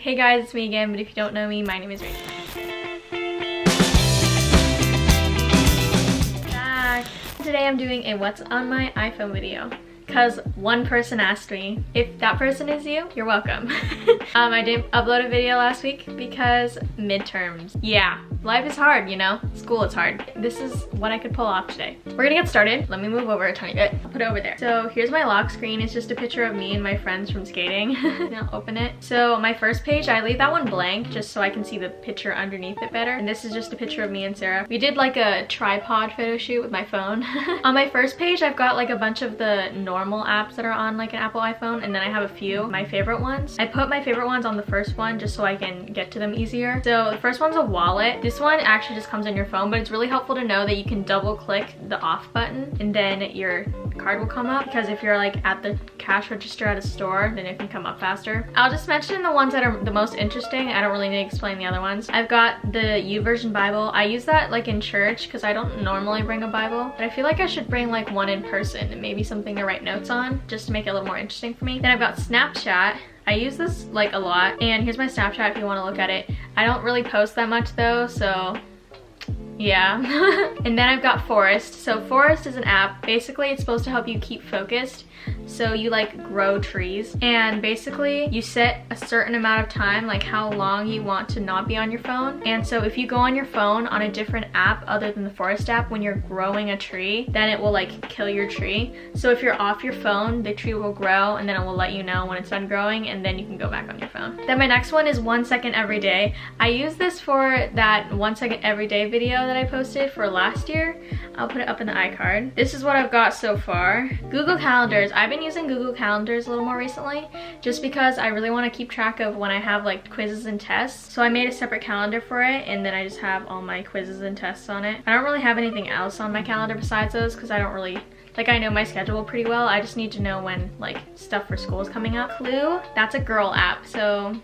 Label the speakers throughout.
Speaker 1: Hey guys, it's me again, but if you don't know me, my name is Rachel. Back. Today I'm doing a what's on my iPhone video because one person asked me. If that person is you, you're welcome. I didn't upload a video last week because midterms. Yeah, life is hard, you know? School is hard. This is what I could pull off today. We're gonna get started. Let me move over a tiny bit. I'll put it over there. So here's my lock screen. It's just a picture of me and my friends from skating. I'll open it. So my first page, I leave that one blank just so I can see the picture underneath it better. And this is just a picture of me and Sarah. We did like a tripod photo shoot with my phone. On my first page, I've got like a bunch of the normal apps that are on like an Apple iPhone, and then I have a few my favorite ones. I put my favorite ones on the first one just so I can get to them easier. So the first one's a wallet. This one actually just comes on your phone, but it's really helpful to know that you can double click the off button and then your card will come up, because if you're like at the cash register at a store, then it can come up faster. I'll just mention the ones that are the most interesting. I don't really need to explain the other ones. I've got the YouVersion Bible. I use that like in church because I don't normally bring a Bible, but I feel like I should bring like one in person and maybe something to write notes on just to make it a little more interesting for me. Then I've got Snapchat. I use this like a lot, and here's my Snapchat if you want to look at it. I don't really post that much though, so yeah. And then I've got Forest. So Forest is an app. Basically it's supposed to help you keep focused. So you like grow trees, and basically you set a certain amount of time, like how long you want to not be on your phone. And so if you go on your phone on a different app other than the Forest app when you're growing a tree, then it will like kill your tree. So if you're off your phone, the tree will grow and then it will let you know when it's done growing, and then you can go back on your phone. Then my next one is 1 second every day. I use this for that 1 second every day video that I posted for last year. I'll put it up in the iCard. This is what I've got so far. Google Calendars. I've been using Google Calendars a little more recently just because I really want to keep track of when I have like quizzes and tests. So I made a separate calendar for it, and then I just have all my quizzes and tests on it. I don't really have anything else on my calendar besides those because I don't really, like, I know my schedule pretty well. I just need to know when like stuff for school is coming up. Clue, that's a girl app, so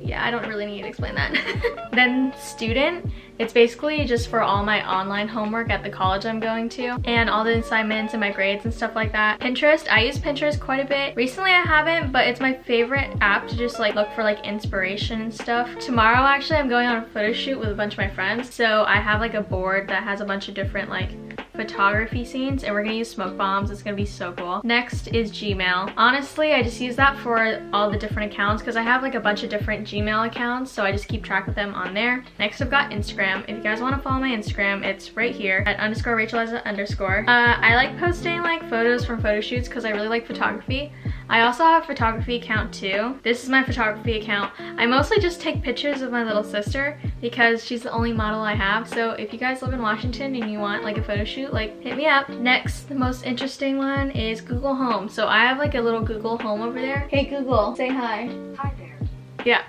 Speaker 1: yeah, I don't really need to explain that. Then Student, it's basically just for all my online homework at the college I'm going to, and all the assignments and my grades and stuff like that. Pinterest, I use Pinterest quite a bit. Recently I haven't, but it's my favorite app to just like look for like inspiration and stuff. Tomorrow actually I'm going on a photo shoot with a bunch of my friends, so I have like a board that has a bunch of different like photography scenes, and we're gonna use smoke bombs. It's gonna be so cool. Next is Gmail. Honestly, I just use that for all the different accounts because I have like a bunch of different Gmail accounts, so I just keep track of them on there. Next I've got Instagram. If you guys want to follow my Instagram, it's right here at _rachellizza_. I like posting like photos from photo shoots because I really like photography. I also have a photography account too. This is my photography account. I mostly just take pictures of my little sister because she's the only model I have. So if you guys live in Washington and you want like a photo shoot, like hit me up. Next, the most interesting one is Google Home. So I have like a little Google Home over there. Hey Google, say hi.
Speaker 2: Hi there.
Speaker 1: Yeah.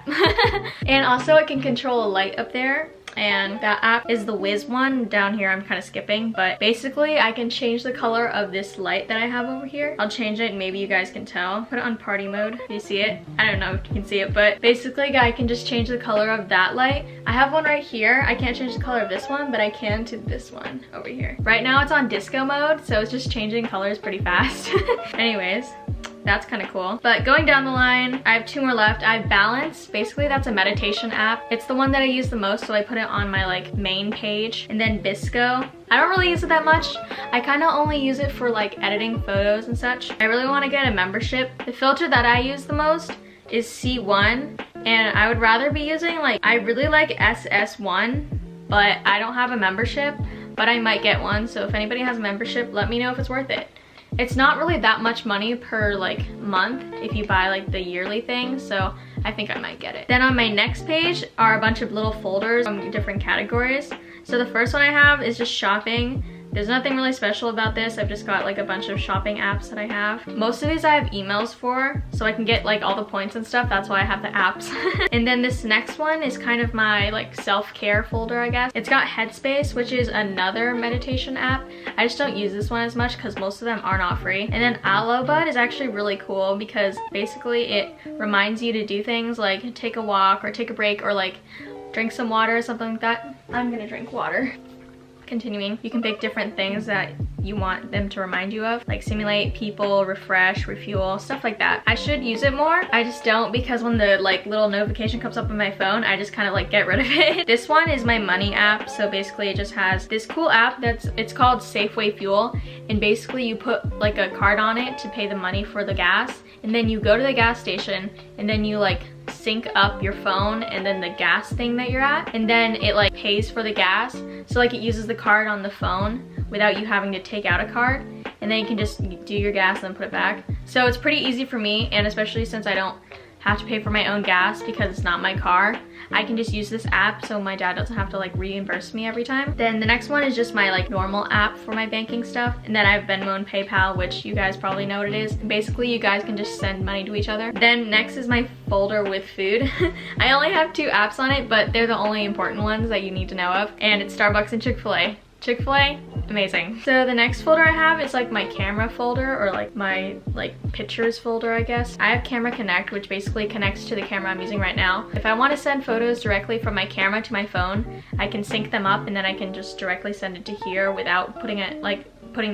Speaker 1: And also it can control a light up there. And that app is the Wiz one. Down here I'm kind of skipping, but basically I can change the color of this light that I have over here. I'll change it and maybe you guys can tell. Put it on party mode. Do you see it? I don't know if you can see it, but basically I can just change the color of that light. I have one right here. I can't change the color of this one, but I can to this one over here. Right now it's on disco mode, so it's just changing colors pretty fast. Anyways, that's kind of cool. But going down the line, I have 2 more left. I have Balance. Basically that's a meditation app. It's the one that I use the most, so I put it on my like main page. And then Vsco. I don't really use it that much. I kind of only use it for like editing photos and such. I really want to get a membership. The filter that I use the most is C1, and I would rather be using like, I really like SS1, but I don't have a membership, but I might get one. So if anybody has a membership, let me know if it's worth it. It's not really that much money per like month if you buy like the yearly thing, so I think I might get it. Then on my next page are a bunch of little folders from different categories. So the first one I have is just shopping. There's nothing really special about this. I've just got like a bunch of shopping apps that I have. Most of these I have emails for, so I can get like all the points and stuff. That's why I have the apps. And then this next one is kind of my like self-care folder, I guess. It's got Headspace, which is another meditation app. I just don't use this one as much because most of them are not free. And then Alobud is actually really cool because basically it reminds you to do things like take a walk or take a break or like drink some water or something like that. I'm gonna drink water. continuing, you can pick different things that you want them to remind you of, like simulate, people, refresh, refuel, stuff like that. I should use it more. I just don't, because when the like little notification comes up on my phone, I just kind of like get rid of it. This one is my money app. So basically it just has this cool app it's called Safeway Fuel, and basically you put like a card on it to pay the money for the gas, and then you go to the gas station and then you like sync up your phone and then the gas thing that you're at, and then it like pays for the gas. So like it uses the card on the phone without you having to take out a card, and then you can just do your gas and then put it back. So it's pretty easy for me, and especially since I don't have to pay for my own gas because it's not my car, I can just use this app so my dad doesn't have to like reimburse me every time. Then the next one is just my like normal app for my banking stuff, and then I have Venmo and PayPal, which you guys probably know what it is. Basically you guys can just send money to each other. Then next is my folder with food. I only have 2 apps on it, but they're the only important ones that you need to know of, and it's Starbucks and Chick-fil-A. Chick-fil-A, amazing. So the next folder I have is like my camera folder, or like my like pictures folder, I guess. I have Camera Connect, which basically connects to the camera I'm using right now. If I want to send photos directly from my camera to my phone, I can sync them up, and then I can just directly send it to here without putting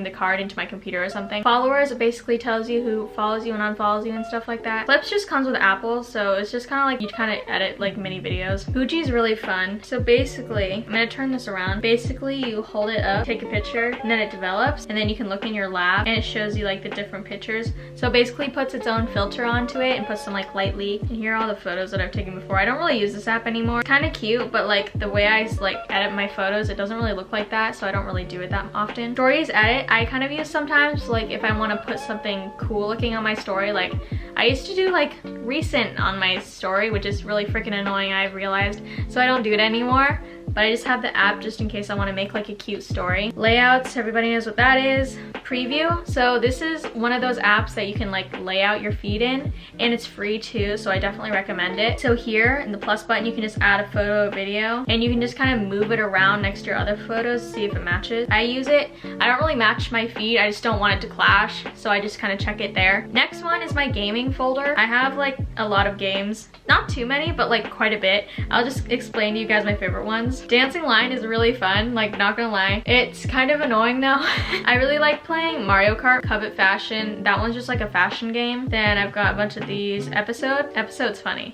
Speaker 1: the card into my computer or something. Followers, it basically tells you who follows you and unfollows you and stuff like that. Clips just comes with Apple, so it's just kind of like you kind of edit like mini videos. Fuji's really fun. So basically, I'm gonna turn this around. Basically, you hold it up, take a picture, and then it develops, and then you can look in your lab and it shows you like the different pictures. So basically puts its own filter onto it and puts some like lightly. And here are all the photos that I've taken before. I don't really use this app anymore. Kind of cute, but like the way I like edit my photos, it doesn't really look like that, so I don't really do it that often. Stories edit, I kind of use sometimes, like if I want to put something cool looking on my story. Like I used to do like recent on my story, which is really freaking annoying, I've realized, so I don't do it anymore. But I just have the app just in case I want to make like a cute story. Layouts, everybody knows what that is. Preview, so this is one of those apps that you can like lay out your feed in, and it's free too, so I definitely recommend it. So here in the plus button, you can just add a photo or video, and you can just kind of move it around next to your other photos to see if it matches. I use it, I don't really match my feed, I just don't want it to clash, so I just kind of check it there. Next one is my gaming folder. I have like a lot of games, not too many, but like quite a bit. I'll just explain to you guys my favorite ones. Dancing Line is really fun, like not gonna lie. It's kind of annoying though. I really like playing Mario Kart, Covet Fashion. That one's just like a fashion game. Then I've got a bunch of these. Episode's funny.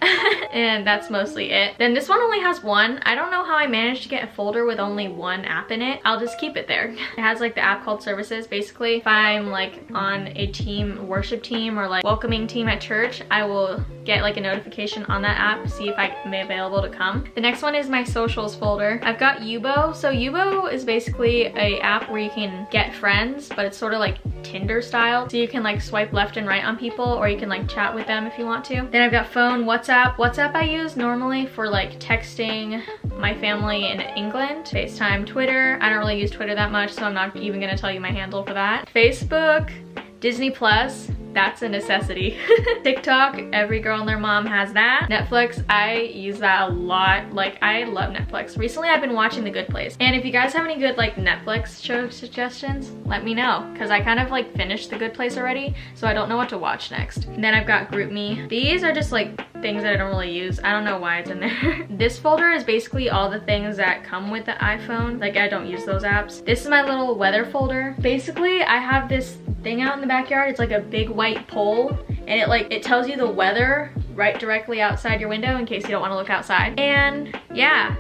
Speaker 1: And that's mostly it. Then this one only has 1. I don't know how I managed to get a folder with only 1 app in it. I'll just keep it there. It has like the app called Services. Basically, if I'm like on a team, worship team, or like welcoming team at church, I will get like a notification on that app, see if I'm available to come. The next one is my socials folder. I've got Yubo. So Yubo is basically a app where you can get friends, but it's sort of like Tinder style. So you can like swipe left and right on people, or you can like chat with them if you want to. Then I've got phone, WhatsApp. WhatsApp I use normally for like texting my family in England. FaceTime, Twitter. I don't really use Twitter that much, so I'm not even gonna tell you my handle for that. Facebook, Disney Plus. That's a necessity. TikTok, every girl and their mom has that. Netflix, I use that a lot. Like, I love Netflix. Recently, I've been watching The Good Place. And if you guys have any good, like, Netflix show suggestions, let me know. Because I kind of, like, finished The Good Place already, so I don't know what to watch next. And then I've got GroupMe. These are just, like, things that I don't really use. I don't know why it's in there. This folder is basically all the things that come with the iPhone. Like, I don't use those apps. This is my little weather folder. Basically, I have this thing out in the backyard. It's like a big white pole, and it tells you the weather right directly outside your window in case you don't want to look outside. And yeah,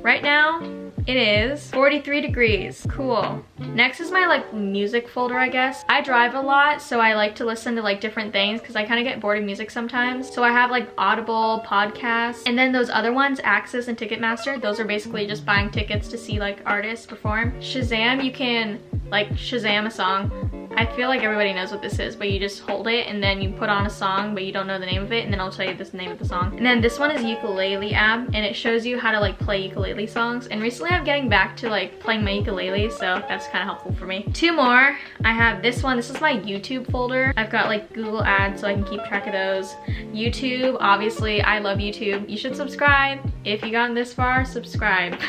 Speaker 1: right now it is 43 degrees. Cool. Next is my like music folder, I guess. I drive a lot, so I like to listen to like different things because I kind of get bored of music sometimes. So I have like Audible, podcasts, and then those other ones, Access and Ticketmaster. Those are basically just buying tickets to see like artists perform. Shazam, you can like Shazam a song. I feel like everybody knows what this is, but you just hold it and then you put on a song, but you don't know the name of it, and then I'll tell you the name of the song. And then this one is Ukulele app, and it shows you how to like play ukulele songs. And recently I'm getting back to like playing my ukulele, so that's kind of helpful for me. 2 more. I have this one. This is my YouTube folder. I've got like Google ads so I can keep track of those. YouTube, obviously, I love YouTube. You should subscribe. If you gotten this far, subscribe.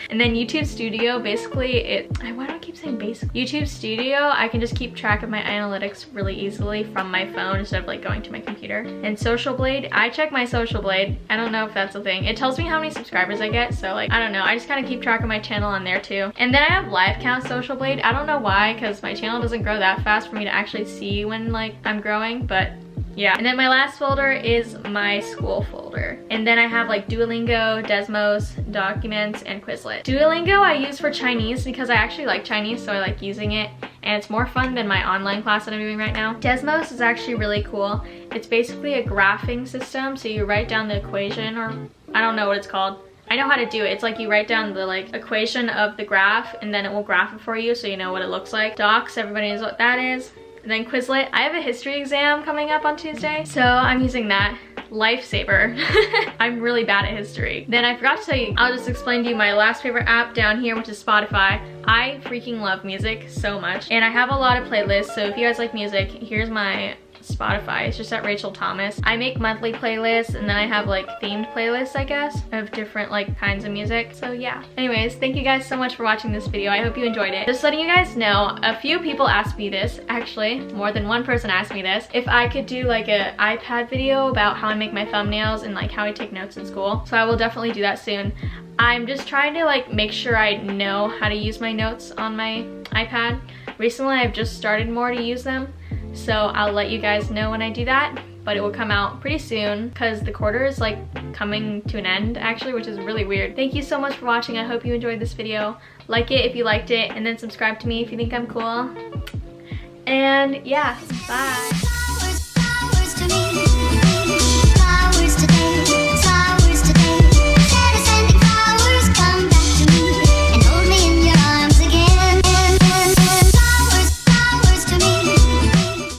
Speaker 1: And then YouTube Studio, basically why do I keep keep saying basic? YouTube Studio, I can just keep track of my analytics really easily from my phone instead of like going to my computer. And Social Blade, I check my Social Blade. I don't know if that's a thing. It tells me how many subscribers I get, so like, I don't know. I just kind of keep track of my channel on there too. And then I have live count Social Blade. I don't know why, because my channel doesn't grow that fast for me to actually see when like I'm growing, but yeah. And then my last folder is my school folder. And then I have like Duolingo, Desmos, Documents, and Quizlet. Duolingo I use for Chinese because I actually like Chinese, so I like using it. And it's more fun than my online class that I'm doing right now. Desmos is actually really cool. It's basically a graphing system, so you write down the equation, or I don't know what it's called. I know how to do it. It's like you write down the like equation of the graph and then it will graph it for you so you know what it looks like. Docs, everybody knows what that is. And then Quizlet, I have a history exam coming up on Tuesday, so I'm using that. Lifesaver. I'm really bad at history. Then I forgot to tell you, I'll just explain to you my last favorite app down here, which is Spotify. I freaking love music so much. And I have a lot of playlists, so if you guys like music, here's my Spotify. It's just at Rachel Thomas. I make monthly playlists, and then I have like themed playlists, I guess, of different like kinds of music. So yeah. Anyways, thank you guys so much for watching this video. I hope you enjoyed it. Just letting you guys know, a few people asked me this, actually, more than one person asked me this, if I could do like an iPad video about how I make my thumbnails and like how I take notes in school. So I will definitely do that soon. I'm just trying to like make sure I know how to use my notes on my iPad. Recently, I've just started more to use them. So I'll let you guys know when I do that, but it will come out pretty soon because the quarter is like coming to an end actually, which is really weird. Thank you so much for watching. I hope you enjoyed this video. Like it if you liked it, and then subscribe to me if you think I'm cool. And yeah, bye.